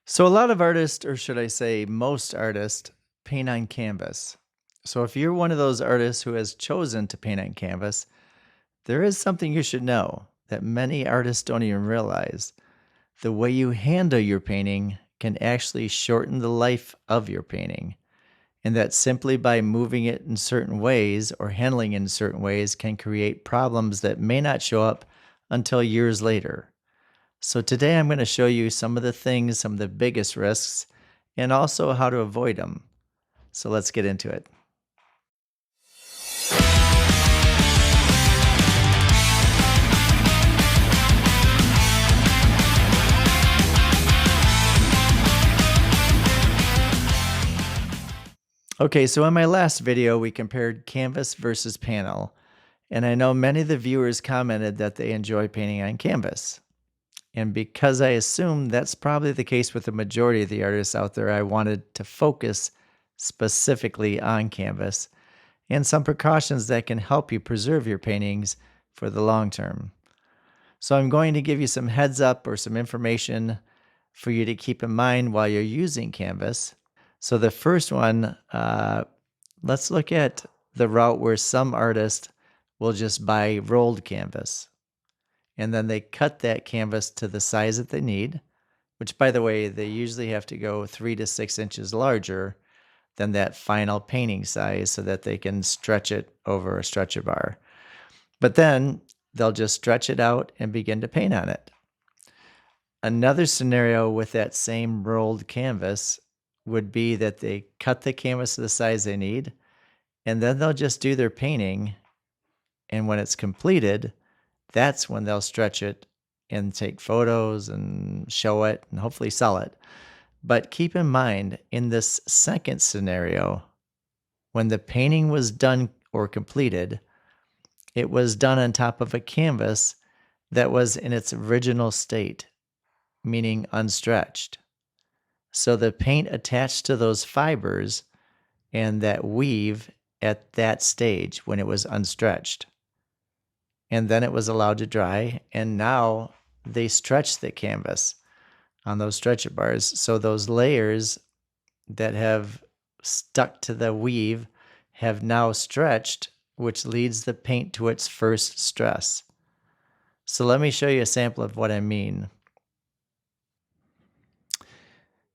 So a lot of artists, or should I say most artists, paint on canvas. So if you're one of those artists who has chosen to paint on canvas, there is something you should know that many artists don't even realize. The way you handle your painting can actually shorten the life of your painting, and that simply by moving it in certain ways or handling it in certain ways can create problems that may not show up until years later. So today I'm going to show you some of the things, some of the biggest risks, and also how to avoid them. So let's get into it. Okay, so in my last video, we compared canvas versus panel, and I know many of the viewers commented that they enjoy painting on canvas. And because I assume that's probably the case with the majority of the artists out there, I wanted to focus specifically on canvas and some precautions that can help you preserve your paintings for the long term. So I'm going to give you some heads up or some information for you to keep in mind while you're using canvas. So the first one, let's look at the route where some artists will just buy rolled canvas, and then they cut that canvas to the size that they need, which, by the way, they usually have to go 3 to 6 inches larger than that final painting size so that they can stretch it over a stretcher bar. But then they'll just stretch it out and begin to paint on it. Another scenario with that same rolled canvas would be that they cut the canvas to the size they need, and then they'll just do their painting, and when it's completed, that's when they'll stretch it and take photos and show it and hopefully sell it. But keep in mind, in this second scenario, when the painting was done or completed, it was done on top of a canvas that was in its original state, meaning unstretched. So the paint attached to those fibers and that weave at that stage when it was unstretched. And then it was allowed to dry, and now they stretch the canvas on those stretcher bars. So those layers that have stuck to the weave have now stretched, which leads the paint to its first stress. So let me show you a sample of what I mean.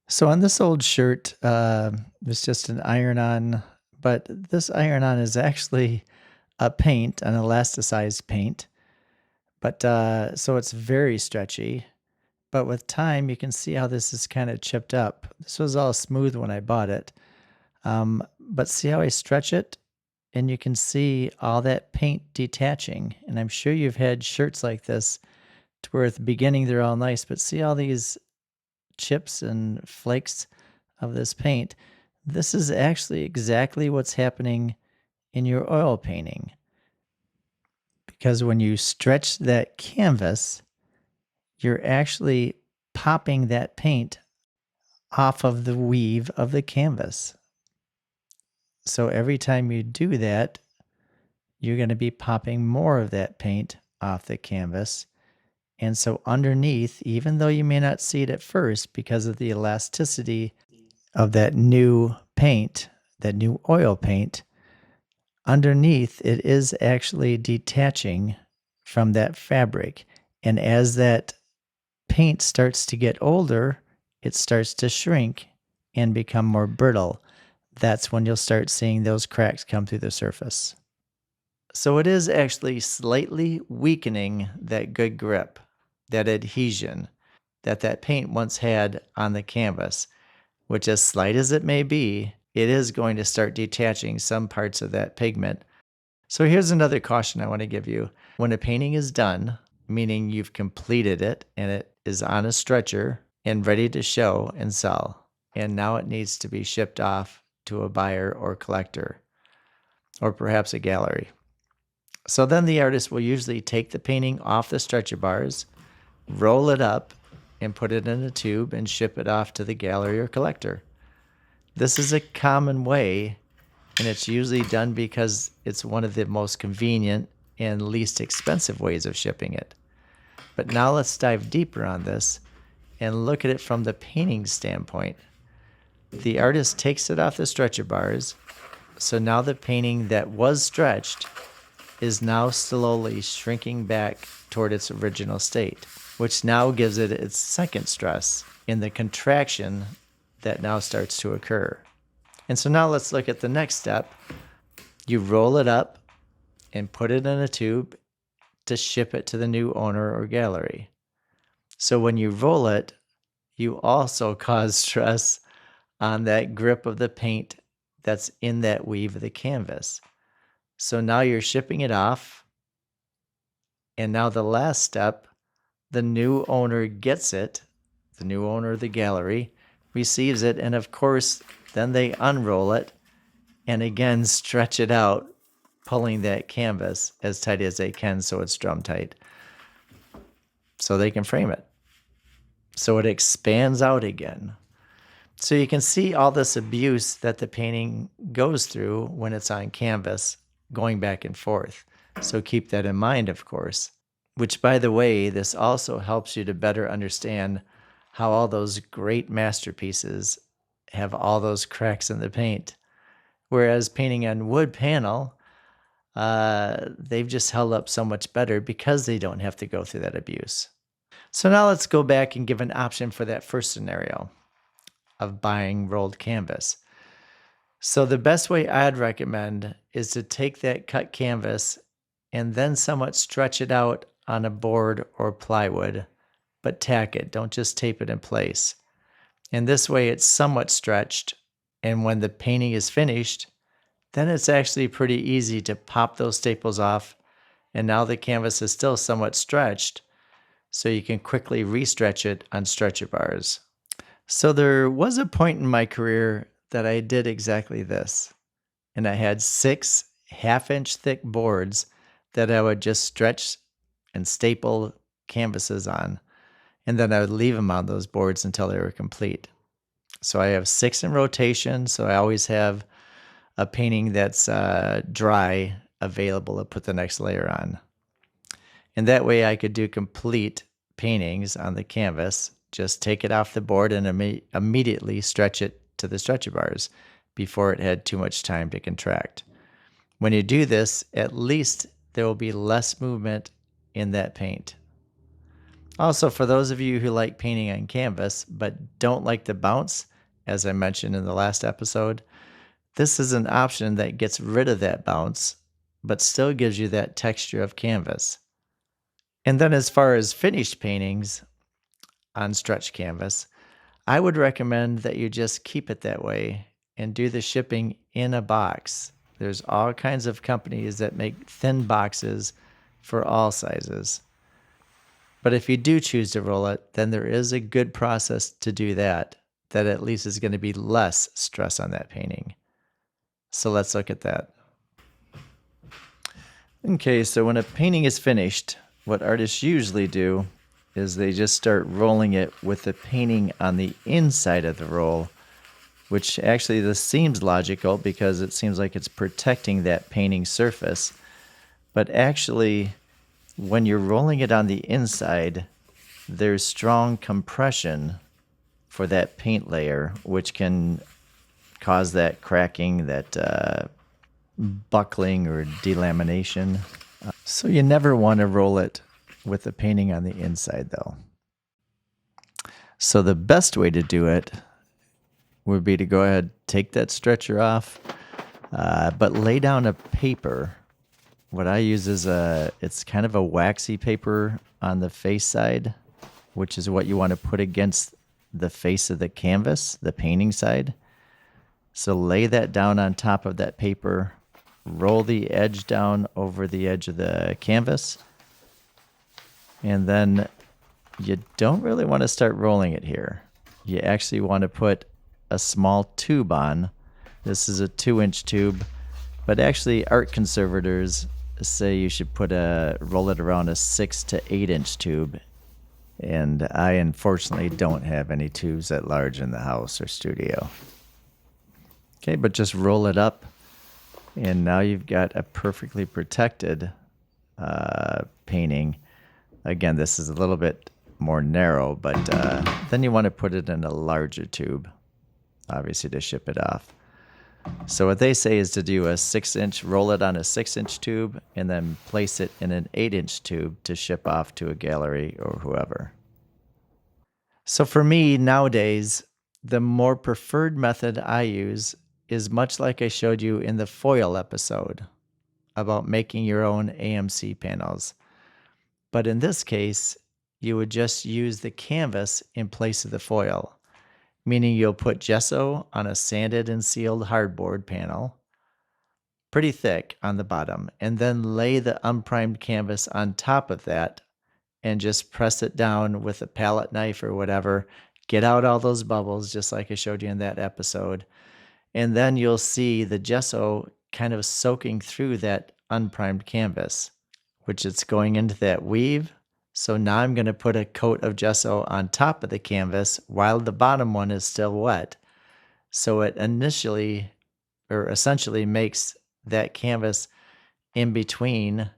So on this old shirt, it's just an iron-on, but this iron-on is actually a paint, an elasticized paint. But so it's very stretchy. But with time, you can see how this is kind of chipped up. This was all smooth when I bought it. But see how I stretch it? And you can see all that paint detaching. And I'm sure you've had shirts like this to where at the beginning they're all nice, but see all these chips and flakes of this paint? This is actually exactly what's happening in your oil painting. Because when you stretch that canvas, you're actually popping that paint off of the weave of the canvas. So every time you do that, you're going to be popping more of that paint off the canvas. And so underneath, even though you may not see it at first because of the elasticity of that new paint, that new oil paint, underneath it is actually detaching from that fabric. And as that paint starts to get older, it starts to shrink and become more brittle. That's when you'll start seeing those cracks come through the surface. So it is actually slightly weakening that good grip, that adhesion that paint once had on the canvas, which, as slight as it may be, it is going to start detaching some parts of that pigment. So here's another caution I want to give you. When a painting is done, meaning you've completed it and it is on a stretcher and ready to show and sell, and now it needs to be shipped off to a buyer or collector, or perhaps a gallery. So then the artist will usually take the painting off the stretcher bars, roll it up, and put it in a tube and ship it off to the gallery or collector. This is a common way, and it's usually done because it's one of the most convenient and least expensive ways of shipping it. But now let's dive deeper on this and look at it from the painting standpoint. The artist takes it off the stretcher bars, so now the painting that was stretched is now slowly shrinking back toward its original state, which now gives it its second stress in the contraction that now starts to occur. And so now let's look at the next step. You roll it up and put it in a tube to ship it to the new owner or gallery. So when you roll it, you also cause stress on that grip of the paint that's in that weave of the canvas. So now you're shipping it off. And now the last step, the new owner gets it, the new owner of the gallery receives it, and of course, then they unroll it and again stretch it out, pulling that canvas as tight as they can so it's drum tight, so they can frame it. So it expands out again. So you can see all this abuse that the painting goes through when it's on canvas, going back and forth. So keep that in mind, of course. Which, by the way, this also helps you to better understand how all those great masterpieces have all those cracks in the paint. Whereas painting on wood panel, they've just held up so much better because they don't have to go through that abuse. So now let's go back and give an option for that first scenario of buying rolled canvas. So the best way I'd recommend is to take that cut canvas and then somewhat stretch it out on a board or plywood, but tack it. Don't just tape it in place. And this way it's somewhat stretched, and when the painting is finished, then it's actually pretty easy to pop those staples off, and now the canvas is still somewhat stretched, so you can quickly re-stretch it on stretcher bars. So there was a point in my career that I did exactly this, and I had 6 half-inch thick boards that I would just stretch and staple canvases on, and then I would leave them on those boards until they were complete. So I have 6 in rotation, so I always have a painting that's dry available to put the next layer on. And that way I could do complete paintings on the canvas, just take it off the board and immediately stretch it to the stretcher bars before it had too much time to contract. When you do this, at least there will be less movement in that paint. Also, for those of you who like painting on canvas but don't like the bounce, as I mentioned in the last episode, this is an option that gets rid of that bounce but still gives you that texture of canvas. And then as far as finished paintings on stretch canvas, I would recommend that you just keep it that way and do the shipping in a box. There's all kinds of companies that make thin boxes for all sizes. But if you do choose to roll it, then there is a good process to do that at least is going to be less stress on that painting. So let's look at that. Okay, so when a painting is finished, what artists usually do is they just start rolling it with the painting on the inside of the roll, which actually this seems logical because it seems like it's protecting that painting surface. But actually, when you're rolling it on the inside, there's strong compression for that paint layer, which can cause that cracking, that buckling or delamination. So you never want to roll it with the painting on the inside, though. So the best way to do it would be to go ahead, take that stretcher off, but lay down a paper. What I use is it's kind of a waxy paper on the face side, which is what you want to put against the face of the canvas, the painting side. So lay that down on top of that paper, roll the edge down over the edge of the canvas, and then you don't really want to start rolling it here. You actually want to put a small tube on. This is a 2-inch tube, but actually art conservators say you should roll it around a 6 to 8-inch tube. And I unfortunately don't have any tubes that large in the house or studio. Okay, but just roll it up, and now you've got a perfectly protected painting. Again, this is a little bit more narrow, but then you want to put it in a larger tube, obviously, to ship it off. So what they say is to do a 6-inch, roll it on a 6-inch tube, and then place it in an 8-inch tube to ship off to a gallery or whoever. So for me, nowadays, the more preferred method I use is much like I showed you in the foil episode about making your own AMC panels. But in this case, you would just use the canvas in place of the foil, meaning you'll put gesso on a sanded and sealed hardboard panel, pretty thick on the bottom, and then lay the unprimed canvas on top of that and just press it down with a palette knife or whatever. Get out all those bubbles, just like I showed you in that episode. And then you'll see the gesso kind of soaking through that unprimed canvas, which it's going into that weave. So now I'm going to put a coat of gesso on top of the canvas while the bottom one is still wet. So it essentially makes that canvas in between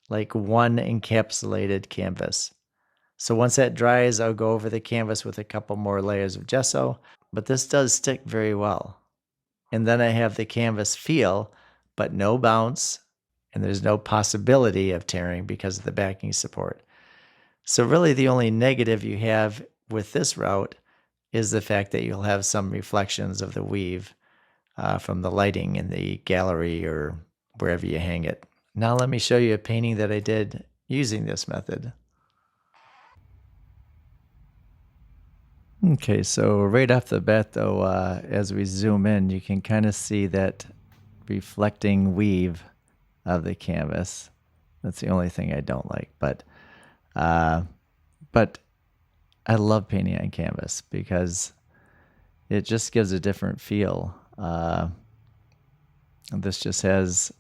like one encapsulated canvas. So once that dries, I'll go over the canvas with a couple more layers of gesso, but this does stick very well. And then I have the canvas feel, but no bounce, and there's no possibility of tearing because of the backing support. So really the only negative you have with this route is the fact that you'll have some reflections of the weave from the lighting in the gallery or wherever you hang it. Now let me show you a painting that I did using this method. Okay, so right off the bat though, as we zoom in, you can kind of see that reflecting weave of the canvas. That's the only thing I don't like, but I love painting on canvas because it just gives a different feel. This just has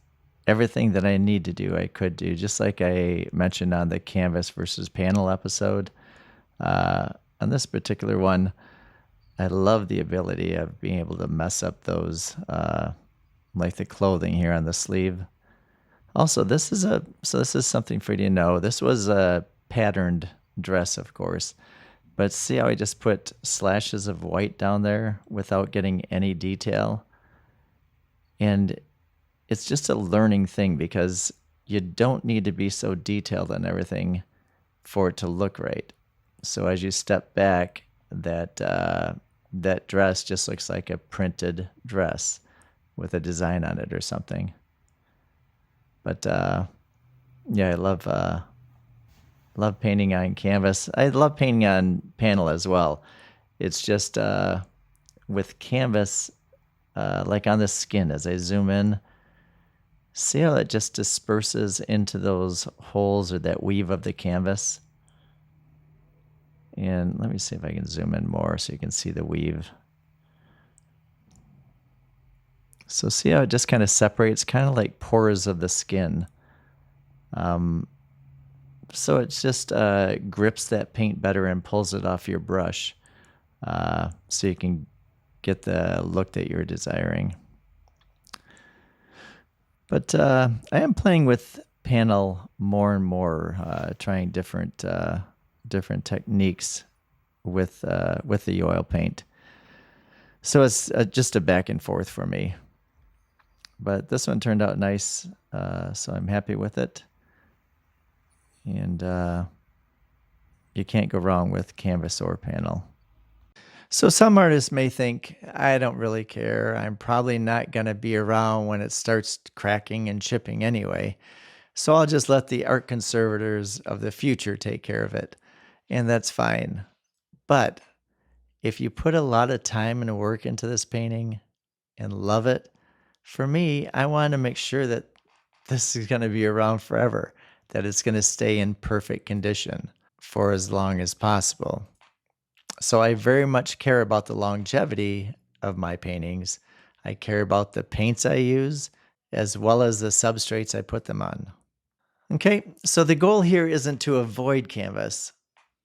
everything that I need to do, I could do, just like I mentioned on the canvas versus panel episode. On this particular one, I love the ability of being able to mess up those, like the clothing here on the sleeve. Also, this is something for you to know. This was a patterned dress, of course, but see how I just put slashes of white down there without getting any detail? And it's just a learning thing because you don't need to be so detailed on everything for it to look right. So as you step back, that dress just looks like a printed dress with a design on it or something. But yeah, I love painting on canvas. I love painting on panel as well. It's just with canvas, like on the skin, as I zoom in, see how it just disperses into those holes or that weave of the canvas? And let me see if I can zoom in more so you can see the weave. So see how it just kind of separates, kind of like pores of the skin. So it just grips that paint better and pulls it off your brush so you can get the look that you're desiring. But I am playing with panel more and more, trying different techniques with the oil paint. So it's just a back and forth for me. But this one turned out nice, so I'm happy with it. And you can't go wrong with canvas or panel. So some artists may think, I don't really care. I'm probably not going to be around when it starts cracking and chipping anyway. So I'll just let the art conservators of the future take care of it. And that's fine. But if you put a lot of time and work into this painting and love it, for me, I want to make sure that this is going to be around forever, that it's going to stay in perfect condition for as long as possible. So I very much care about the longevity of my paintings. I care about the paints I use, as well as the substrates I put them on. Okay, so the goal here isn't to avoid canvas.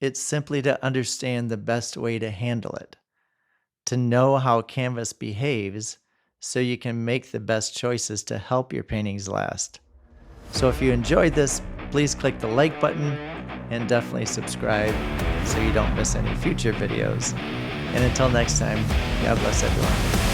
It's simply to understand the best way to handle it, to know how canvas behaves so you can make the best choices to help your paintings last. So if you enjoyed this, please click the like button and definitely subscribe. so you don't miss any future videos. And until next time, God bless everyone.